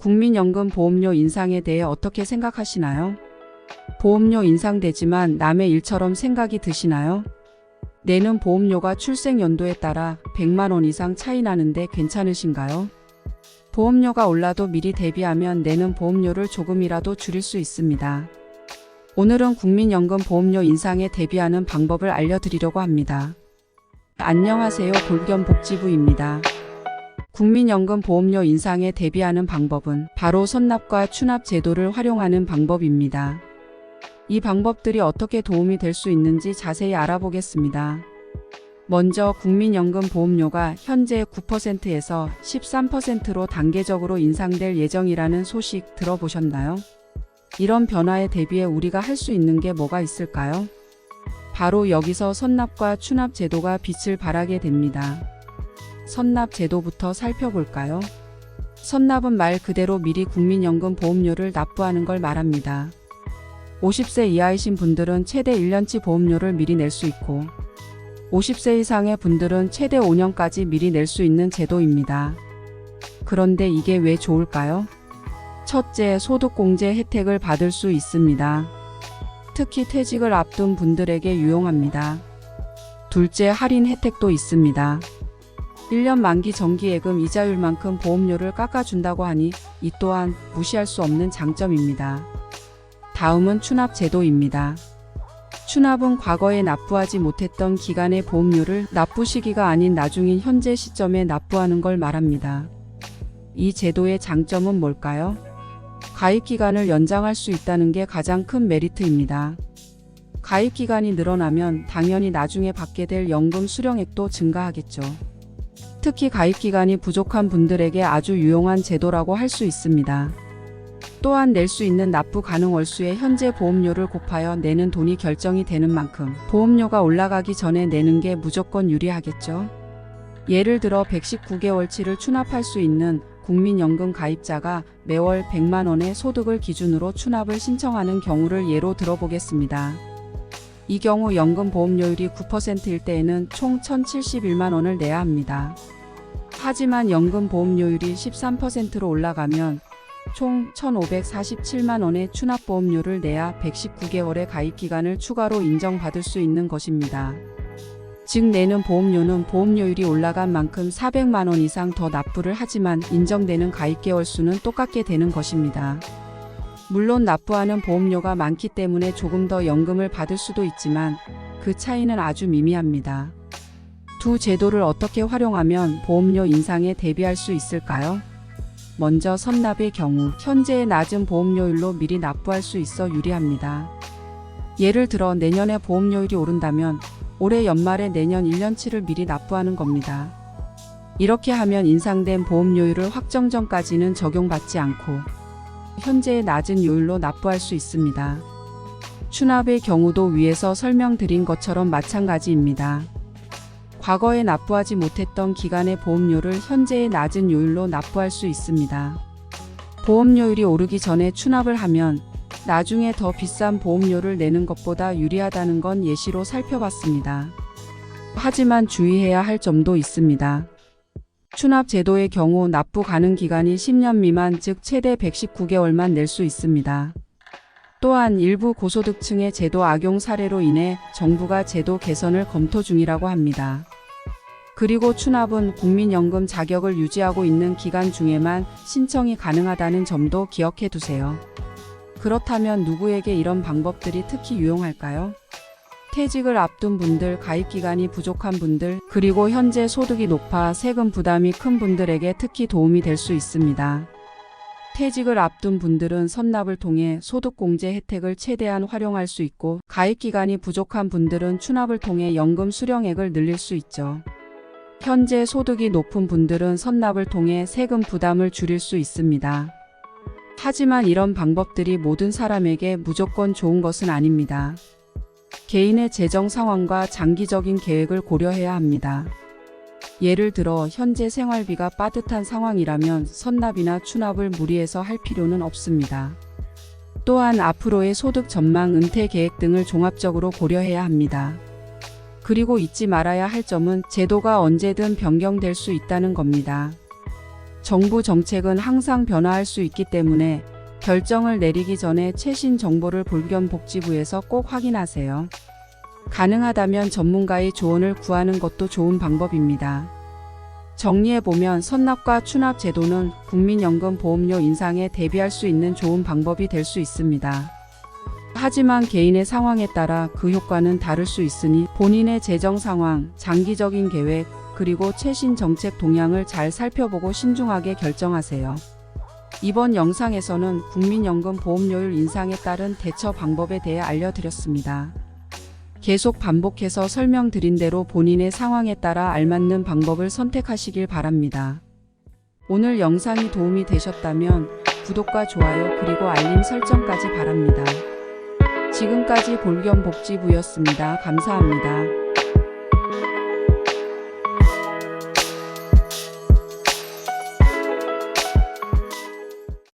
국민연금 보험료 인상에 대해 어떻게 생각하시나요? 보험료 인상되지만 남의 일처럼 생각이 드시나요? 내는 보험료가 출생 연도에 따라 100만 원 이상 차이 나는데 괜찮으신가요? 보험료가 올라도 미리 대비하면 내는 보험료를 조금이라도 줄일 수 있습니다. 오늘은 국민연금 보험료 인상에 대비하는 방법을 알려드리려고 합니다. 안녕하세요. 골견복지부입니다. 국민연금 보험료 인상에 대비하는 방법은 바로 선납과 추납 제도를 활용하는 방법입니다. 이 방법들이 어떻게 도움이 될 수 있는지 자세히 알아보겠습니다. 먼저 국민연금 보험료가 현재 9%에서 13%로 단계적으로 인상될 예정이라는 소식 들어보셨나요? 이런 변화에 대비해 우리가 할 수 있는 게 뭐가 있을까요? 바로 여기서 선납과 추납 제도가 빛을 발하게 됩니다. 선납 제도부터 살펴볼까요? 선납은 말 그대로 미리 국민연금 보험료를 납부하는 걸 말합니다. 50세 이하이신 분들은 최대 1년치 보험료를 미리 낼 수 있고 50세 이상의 분들은 최대 5년까지 미리 낼 수 있는 제도입니다. 그런데 이게 왜 좋을까요? 첫째, 소득공제 혜택을 받을 수 있습니다. 특히 퇴직을 앞둔 분들에게 유용합니다. 둘째, 할인 혜택도 있습니다. 1년 만기 정기예금 이자율만큼 보험료를 깎아준다고 하니 이 또한 무시할 수 없는 장점입니다. 다음은 추납 제도입니다. 추납은 과거에 납부하지 못했던 기간의 보험료를 납부 시기가 아닌 나중인 현재 시점에 납부하는 걸 말합니다. 이 제도의 장점은 뭘까요? 가입 기간을 연장할 수 있다는 게 가장 큰 메리트입니다. 가입 기간이 늘어나면 당연히 나중에 받게 될 연금 수령액도 증가하겠죠. 특히 가입 기간이 부족한 분들에게 아주 유용한 제도라고 할 수 있습니다. 또한 낼 수 있는 납부 가능 월수의 현재 보험료를 곱하여 내는 돈이 결정이 되는 만큼 보험료가 올라가기 전에 내는 게 무조건 유리하겠죠. 예를 들어 119개월치를 추납할 수 있는 국민연금 가입자가 매월 100만 원의 소득을 기준으로 추납을 신청하는 경우를 예로 들어보겠습니다. 이 경우 연금 보험료율이 9%일 때에는 총 1,071만 원을 내야 합니다. 하지만 연금 보험료율이 13%로 올라가면 총 1,547만 원의 추납보험료를 내야 119개월의 가입기간을 추가로 인정받을 수 있는 것입니다. 즉 내는 보험료는 보험료율이 올라간 만큼 400만 원 이상 더 납부를 하지만 인정되는 가입개월 수는 똑같게 되는 것입니다. 물론 납부하는 보험료가 많기 때문에 조금 더 연금을 받을 수도 있지만 그 차이는 아주 미미합니다. 두 제도를 어떻게 활용하면 보험료 인상에 대비할 수 있을까요? 먼저 선납의 경우 현재의 낮은 보험료율로 미리 납부할 수 있어 유리합니다. 예를 들어 내년에 보험료율이 오른다면 올해 연말에 내년 1년치를 미리 납부하는 겁니다. 이렇게 하면 인상된 보험료율을 확정 전까지는 적용받지 않고 현재의 낮은 요율로 납부할 수 있습니다. 추납의 경우도 위에서 설명드린 것처럼 마찬가지입니다. 과거에 납부하지 못했던 기간의 보험료를 현재의 낮은 요율로 납부할 수 있습니다. 보험료율이 오르기 전에 추납을 하면 나중에 더 비싼 보험료를 내는 것보다 유리하다는 건 예시로 살펴봤습니다. 하지만 주의해야 할 점도 있습니다. 추납 제도의 경우 납부 가능 기간이 10년 미만 즉 최대 119개월만 낼 수 있습니다. 또한 일부 고소득층의 제도 악용 사례로 인해 정부가 제도 개선을 검토 중이라고 합니다. 그리고 추납은 국민연금 자격을 유지하고 있는 기간 중에만 신청이 가능하다는 점도 기억해 두세요. 그렇다면 누구에게 이런 방법들이 특히 유용할까요? 퇴직을 앞둔 분들, 가입기간이 부족한 분들, 그리고 현재 소득이 높아 세금 부담이 큰 분들에게 특히 도움이 될 수 있습니다. 퇴직을 앞둔 분들은 선납을 통해 소득공제 혜택을 최대한 활용할 수 있고 가입기간이 부족한 분들은 추납을 통해 연금 수령액을 늘릴 수 있죠. 현재 소득이 높은 분들은 선납을 통해 세금 부담을 줄일 수 있습니다. 하지만 이런 방법들이 모든 사람에게 무조건 좋은 것은 아닙니다. 개인의 재정 상황과 장기적인 계획을 고려해야 합니다. 예를 들어 현재 생활비가 빠듯한 상황이라면 선납이나 추납을 무리해서 할 필요는 없습니다. 또한 앞으로의 소득 전망, 은퇴 계획 등을 종합적으로 고려해야 합니다. 그리고 잊지 말아야 할 점은 제도가 언제든 변경될 수 있다는 겁니다. 정부 정책은 항상 변화할 수 있기 때문에 결정을 내리기 전에 최신 정보를 보건복지부에서 꼭 확인하세요. 가능하다면 전문가의 조언을 구하는 것도 좋은 방법입니다. 정리해보면 선납과 추납 제도는 국민연금 보험료 인상에 대비할 수 있는 좋은 방법이 될 수 있습니다. 하지만 개인의 상황에 따라 그 효과는 다를 수 있으니 본인의 재정 상황, 장기적인 계획, 그리고 최신 정책 동향을 잘 살펴보고 신중하게 결정하세요. 이번 영상에서는 국민연금 보험료율 인상에 따른 대처 방법에 대해 알려드렸습니다. 계속 반복해서 설명드린 대로 본인의 상황에 따라 알맞는 방법을 선택하시길 바랍니다. 오늘 영상이 도움이 되셨다면 구독과 좋아요 그리고 알림 설정까지 바랍니다. 지금까지 보건복지부였습니다. 감사합니다.